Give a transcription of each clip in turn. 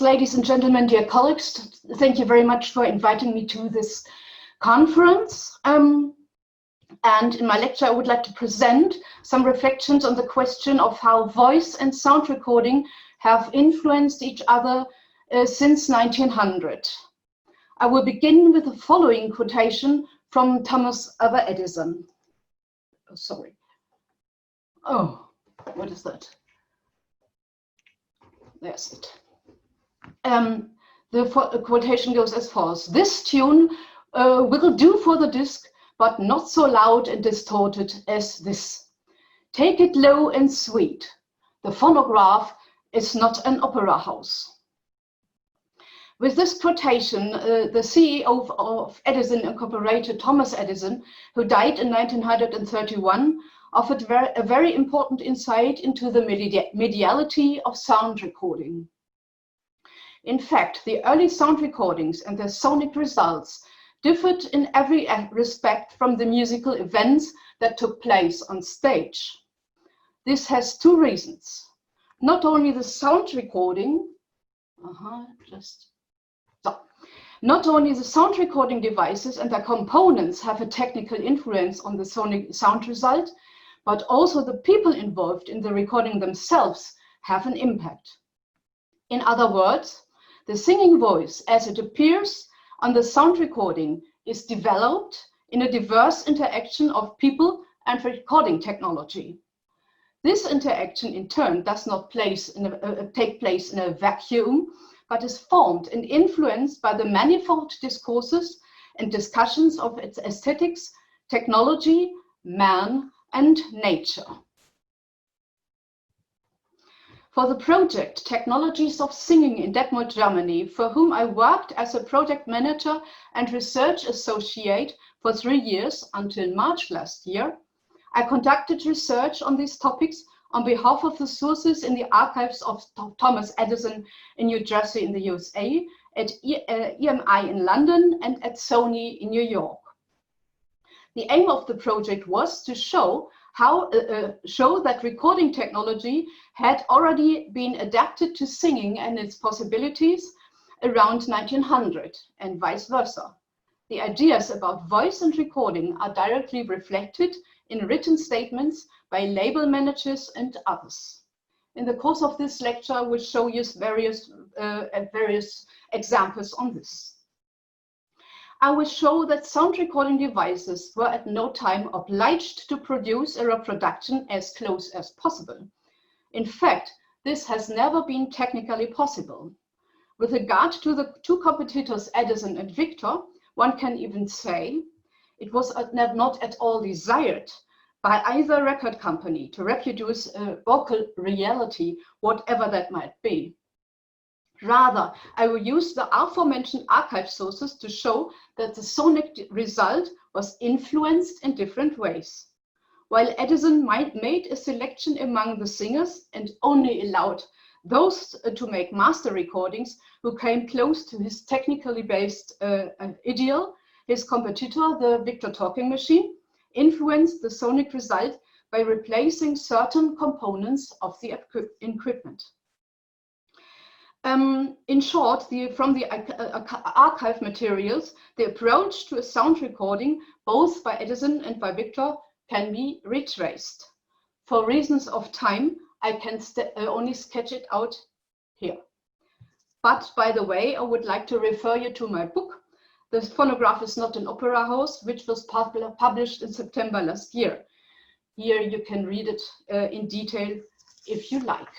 Ladies and gentlemen, dear colleagues, thank you very much for inviting me to this conference. And in my lecture, I would like to present some reflections on the question of how voice and sound recording have influenced each other since 1900. I will begin with the following quotation from Thomas Alva Edison. Oh, sorry. Oh, what is that? There's it. The quotation goes as follows: "This tune will do for the disc, but not so loud and distorted as this. Take it low and sweet. The phonograph is not an opera house." With this quotation, the CEO of Edison Incorporated, Thomas Edison, who died in 1931, offered a very important insight into the mediality of sound recording. In fact, the early sound recordings and their sonic results differed in every respect from the musical events that took place on stage. This has two reasons. Not only the sound recording, not only the sound recording devices and their components have a technical influence on the sonic sound result, but also the people involved in the recording themselves have an impact. In other words, the singing voice, as it appears on the sound recording, is developed in a diverse interaction of people and recording technology. This interaction, in turn, does not take place in a vacuum, but is formed and influenced by the manifold discourses and discussions of its aesthetics, technology, man, and nature. For the project Technologies of Singing in Detmold, Germany, for whom I worked as a project manager and research associate for 3 years until March last year, I conducted research on these topics on behalf of the sources in the archives of Thomas Edison in New Jersey in the USA, at EMI in London, and at Sony in New York. The aim of the project was to show that recording technology had already been adapted to singing and its possibilities around 1900 and vice versa. The ideas about voice and recording are directly reflected in written statements by label managers and others. In the course of this lecture, I will show you various examples on this. I will show that sound recording devices were at no time obliged to produce a reproduction as close as possible. In fact, this has never been technically possible. With regard to the two competitors Edison and Victor, one can even say it was not at all desired by either record company to reproduce a vocal reality, whatever that might be. Rather, I will use the aforementioned archive sources to show that the sonic result was influenced in different ways. While Edison made a selection among the singers and only allowed those to make master recordings who came close to his technically based ideal, his competitor, the Victor talking machine, influenced the sonic result by replacing certain components of the equipment. In short, from the archive materials, the approach to a sound recording, both by Edison and by Victor, can be retraced. For reasons of time, I can only sketch it out here. But by the way, I would like to refer you to my book, The Phonograph is Not an Opera House, which was published in September last year. Here you can read it in detail if you like.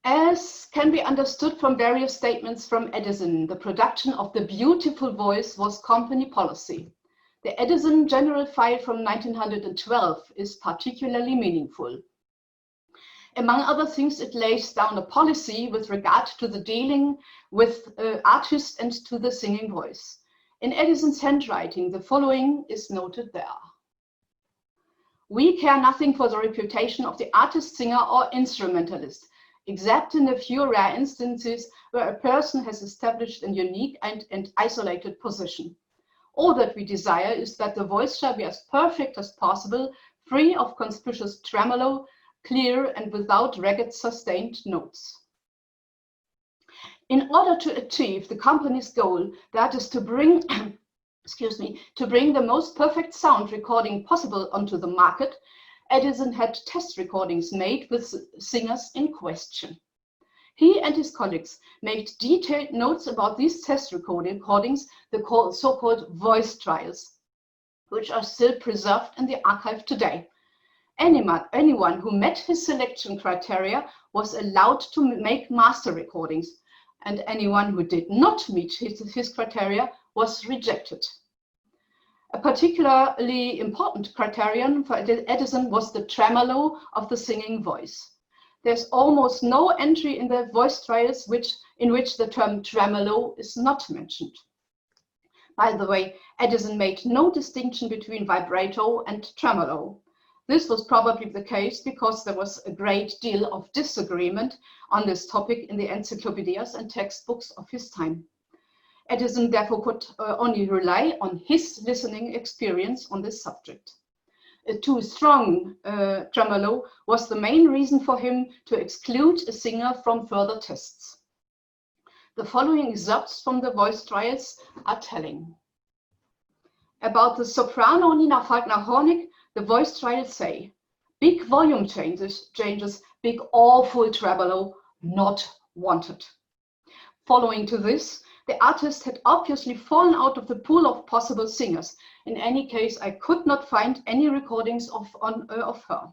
As can be understood from various statements from Edison, the production of the beautiful voice was company policy. The Edison General File from 1912 is particularly meaningful. Among other things, it lays down a policy with regard to the dealing with artists and to the singing voice. In Edison's handwriting, the following is noted there. "We care nothing for the reputation of the artist, singer, or instrumentalist, except in a few rare instances where a person has established a unique and isolated position. All that we desire is that the voice shall be as perfect as possible, free of conspicuous tremolo, clear and without ragged sustained notes. In order to achieve the company's goal, that is to bring to bring the most perfect sound recording possible onto the market, Edison had test recordings made with singers in question. He and his colleagues made detailed notes about these test recordings, the so-called voice trials, which are still preserved in the archive today. Anyone who met his selection criteria was allowed to make master recordings, and anyone who did not meet his criteria was rejected. A particularly important criterion for Edison was the tremolo of the singing voice. There's almost no entry in the voice trials in which the term tremolo is not mentioned. By the way, Edison made no distinction between vibrato and tremolo. This was probably the case because there was a great deal of disagreement on this topic in the encyclopedias and textbooks of his time. Edison therefore could only rely on his listening experience on this subject. A too strong tremolo was the main reason for him to exclude a singer from further tests. The following excerpts from the voice trials are telling. About the soprano Nina Falkner-Hornig, the voice trials say, big volume changes, big awful tremolo, not wanted. Following to this, the artist had obviously fallen out of the pool of possible singers. In any case, I could not find any recordings of her.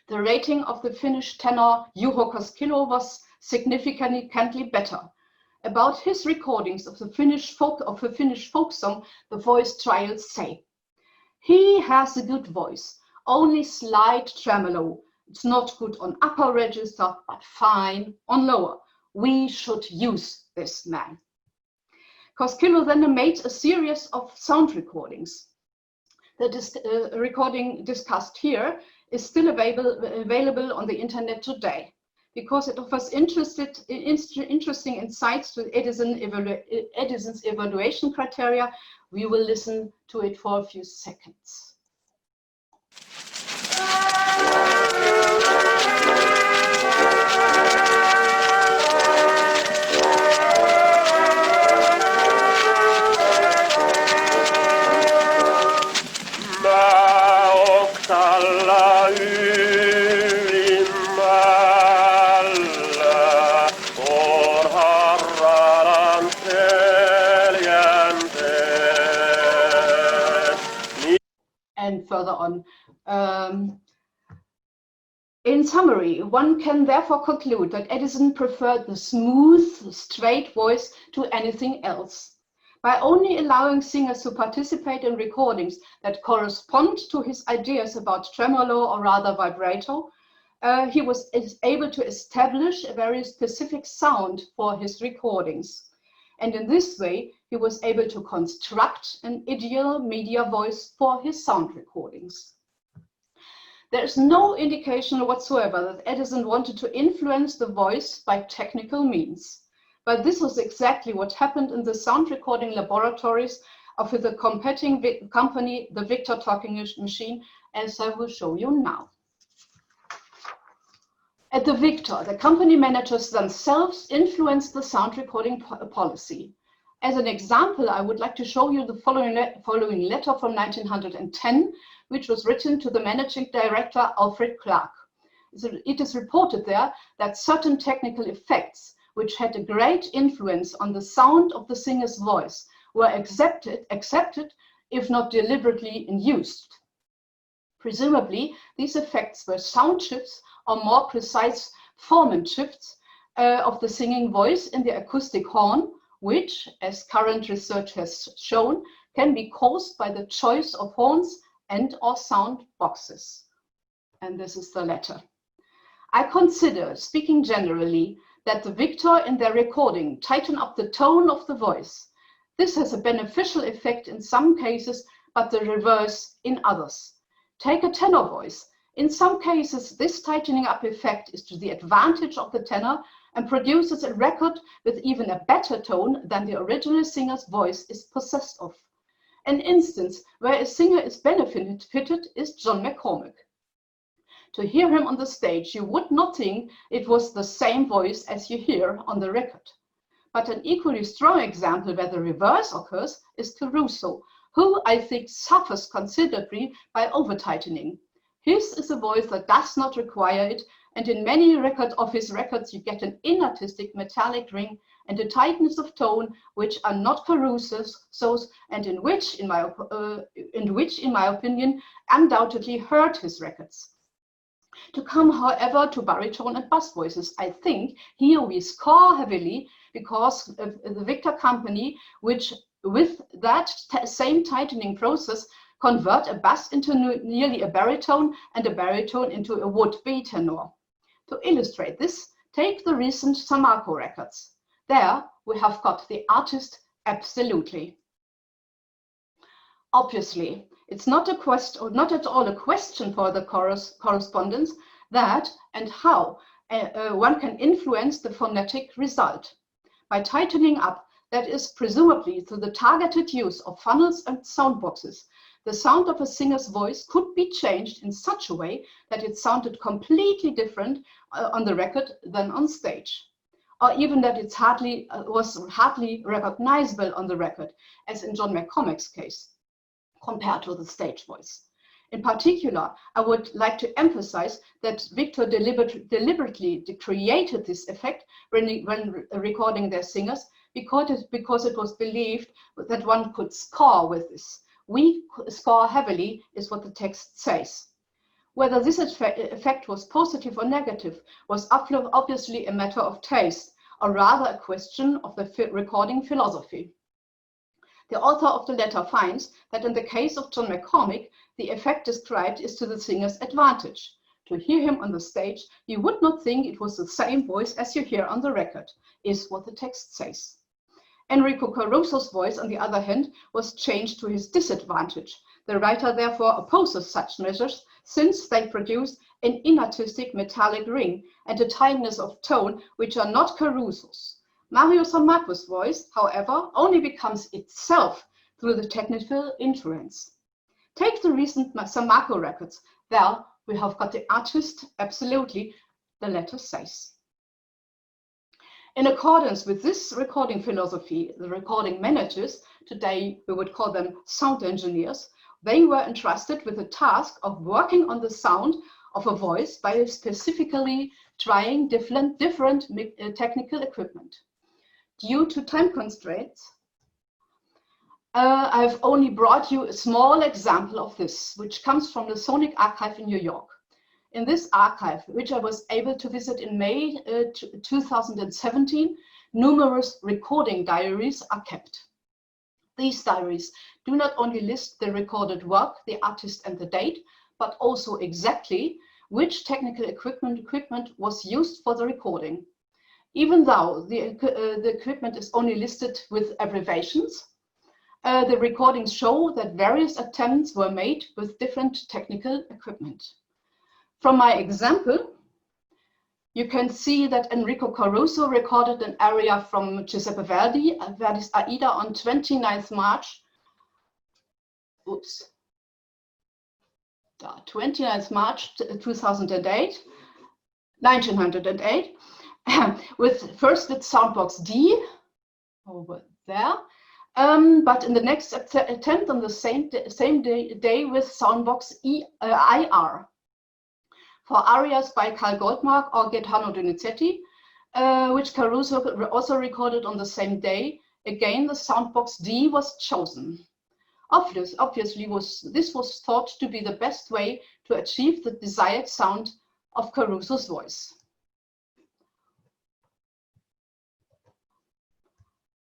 The rating of the Finnish tenor Juho Koskilo was significantly better. About his recordings of the Finnish folk song, the voice trials say, he has a good voice, only slight tremolo. It's not good on upper register, but fine on lower. We should use this man. Koskilo then made a series of sound recordings. The recording discussed here is still available on the internet today because it offers interesting insights to Edison's evaluation criteria. We will listen to it for a few seconds. And further on. In summary, one can therefore conclude that Edison preferred the smooth, straight voice to anything else. By only allowing singers to participate in recordings that correspond to his ideas about tremolo or rather vibrato, he was able to establish a very specific sound for his recordings. And in this way, he was able to construct an ideal media voice for his sound recordings. There is no indication whatsoever that Edison wanted to influence the voice by technical means. But this was exactly what happened in the sound recording laboratories of the competing company, the Victor talking machine, as I will show you now. At the Victor, the company managers themselves influenced the sound recording policy. As an example, I would like to show you the following letter from 1910, which was written to the managing director, Alfred Clark. It is reported there that certain technical effects, which had a great influence on the sound of the singer's voice, were accepted, if not deliberately induced. Presumably, these effects were sound shifts, or more precise, formant shifts of the singing voice in the acoustic horn, which, as current research has shown, can be caused by the choice of horns and/or sound boxes. And this is the letter. I consider, speaking generally, that the Victor in their recording tighten up the tone of the voice. This has a beneficial effect in some cases, but the reverse in others. Take a tenor voice. In some cases, this tightening up effect is to the advantage of the tenor and produces a record with even a better tone than the original singer's voice is possessed of. An instance where a singer is benefited is John McCormack. To hear him on the stage, you would not think it was the same voice as you hear on the record. But an equally strong example where the reverse occurs is Caruso, who I think suffers considerably by over-tightening. His is a voice that does not require it, and in many of his records you get an inartistic metallic ring and a tightness of tone which are not Caruso's, and in which, in my opinion, undoubtedly hurt his records. To come, however, to baritone and bass voices, I think here we score heavily because the Victor company, which with that same tightening process, convert a bass into nearly a baritone and a baritone into a would-be tenor. To illustrate this, take the recent Samako records. There we have got the artist absolutely. Obviously, it's not at all a question for the correspondence that and how one can influence the phonetic result. By tightening up, that is presumably through the targeted use of funnels and sound boxes, the sound of a singer's voice could be changed in such a way that it sounded completely different on the record than on stage, or even that it was hardly recognizable on the record, as in John McCormack's case, compared to the stage voice. In particular, I would like to emphasize that Victor deliberately created this effect when recording their singers, because it was believed that one could score with this. We score heavily is what the text says. Whether this effect was positive or negative was obviously a matter of taste, or rather a question of the recording philosophy. The author of the letter finds that in the case of John McCormack, the effect described is to the singer's advantage. To hear him on the stage, you would not think it was the same voice as you hear on the record, is what the text says. Enrico Caruso's voice, on the other hand, was changed to his disadvantage. The writer therefore opposes such measures, since they produce an inartistic metallic ring and a tightness of tone which are not Caruso's. Mario Samako's voice, however, only becomes itself through the technical influence. Take the recent Samako records. There we have got the artist absolutely, the letter says. In accordance with this recording philosophy, the recording managers, today we would call them sound engineers, they were entrusted with the task of working on the sound of a voice by specifically trying different technical equipment. Due to time constraints, I've only brought you a small example of this, which comes from the Sonic Archive in New York. In this archive, which I was able to visit in May 2017, numerous recording diaries are kept. These diaries do not only list the recorded work, the artist and the date, but also exactly which technical equipment was used for the recording. Even though the equipment is only listed with abbreviations, the recordings show that various attempts were made with different technical equipment. From my example, you can see that Enrico Caruso recorded an aria from Giuseppe Verdi's Aida on 29th March, 1908, with first with soundbox D over there, but in the next attempt on the same day with soundbox IR. For arias by Carl Goldmark or Gaetano Donizetti, which Caruso also recorded on the same day, again the soundbox D was chosen. Obviously, this was thought to be the best way to achieve the desired sound of Caruso's voice.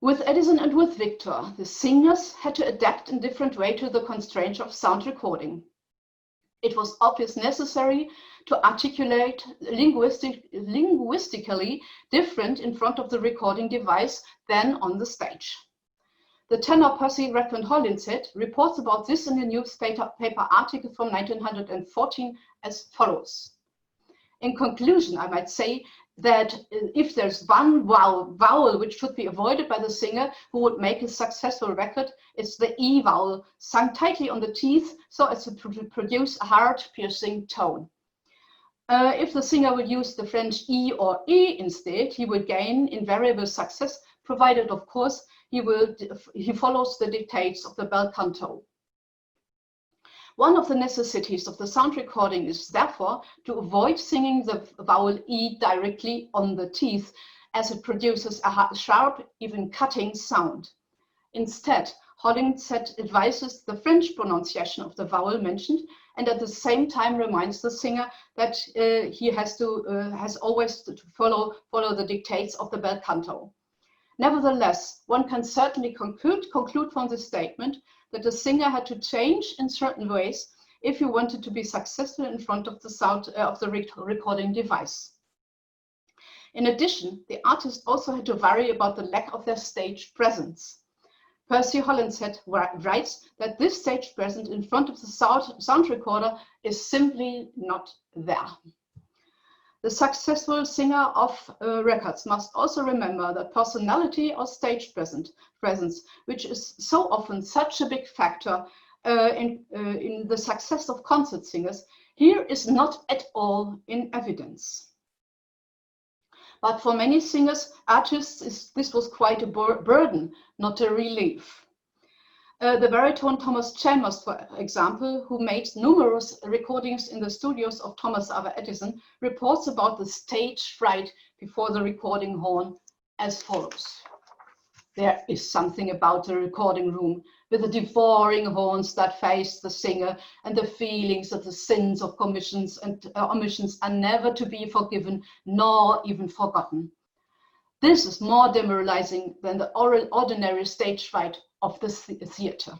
With Edison and with Victor, the singers had to adapt in different way to the constraints of sound recording. It was obviously necessary to articulate linguistically different in front of the recording device than on the stage. The tenor Percy Redmond Hollinshead reports about this in a newspaper article from 1914 as follows. In conclusion, I might say that if there's one vowel which should be avoided by the singer who would make a successful record, it's the E vowel, sung tightly on the teeth so as to produce a hard, piercing tone. If the singer would use the French E or E instead, he would gain invariable success, provided, of course, he follows the dictates of the bel canto. One of the necessities of the sound recording is therefore to avoid singing the vowel E directly on the teeth, as it produces a sharp, even cutting sound. Instead, Hollingshead advises the French pronunciation of the vowel mentioned, and at the same time reminds the singer that he has always to follow the dictates of the bel canto. Nevertheless, one can certainly conclude from this statement that the singer had to change in certain ways if he wanted to be successful in front of the sound of the recording device. In addition, the artist also had to worry about the lack of their stage presence. Percy Hollingshead writes that this stage presence in front of the sound recorder is simply not there. The successful singer of records must also remember that personality or stage presence, which is so often such a big factor in the success of concert singers, here is not at all in evidence. But for many singers, artists, this was quite a burden, not a relief. The baritone Thomas Chalmers, for example, who made numerous recordings in the studios of Thomas Alva Edison, reports about the stage fright before the recording horn as follows. There is something about the recording room with the devouring horns that face the singer, and the feelings that the sins of commissions and omissions are never to be forgiven nor even forgotten. This is more demoralizing than the ordinary stage fright of the theater.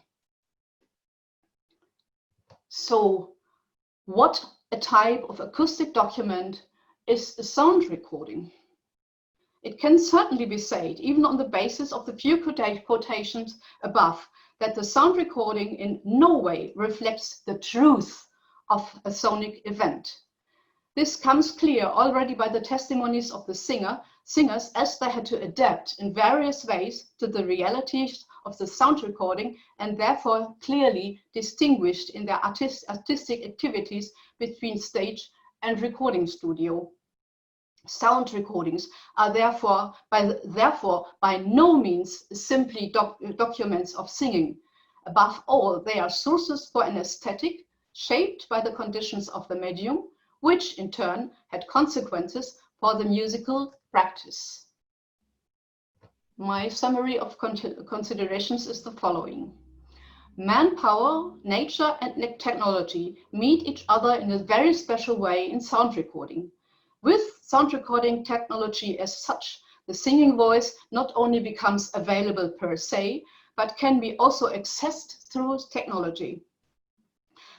So, what a type of acoustic document is a sound recording? It can certainly be said, even on the basis of the few quotations above, that the sound recording in no way reflects the truth of a sonic event. This comes clear already by the testimonies of the singers as they had to adapt in various ways to the realities of the sound recording, and therefore clearly distinguished in their artistic activities between stage and recording studio. Sound recordings are therefore by no means simply documents of singing. Above all, they are sources for an aesthetic shaped by the conditions of the medium, which in turn had consequences for the musical practice. My summary of considerations is the following. Manpower, nature, and technology meet each other in a very special way in sound recording. With sound recording technology as such, the singing voice not only becomes available per se, but can be also accessed through technology.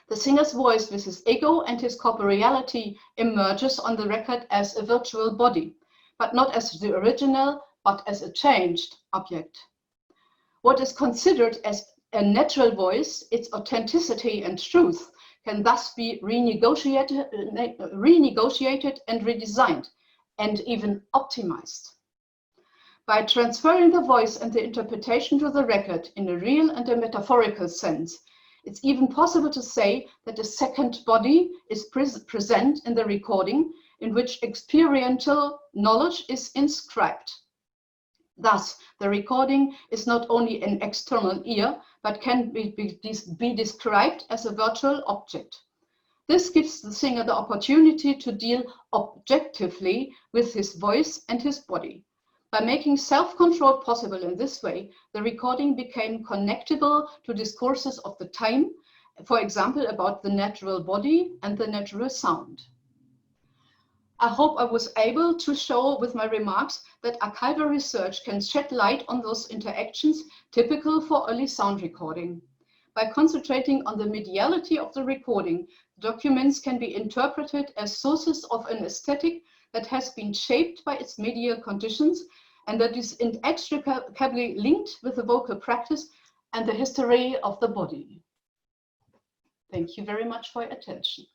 The singer's voice with his ego and his corporeality emerges on the record as a virtual body, but not as the original, but as a changed object. What is considered as a natural voice, its authenticity and truth, can thus be renegotiated and redesigned, and even optimized. By transferring the voice and the interpretation to the record in a real and a metaphorical sense, it's even possible to say that a second body is present in the recording, in which experiential knowledge is inscribed. Thus, the recording is not only an external ear, but can be described as a virtual object. This gives the singer the opportunity to deal objectively with his voice and his body. By making self-control possible in this way, the recording became connectable to discourses of the time, for example, about the natural body and the natural sound. I hope I was able to show with my remarks that archival research can shed light on those interactions typical for early sound recording. By concentrating on the mediality of the recording, documents can be interpreted as sources of an aesthetic that has been shaped by its medial conditions and that is inextricably linked with the vocal practice and the history of the body. Thank you very much for your attention.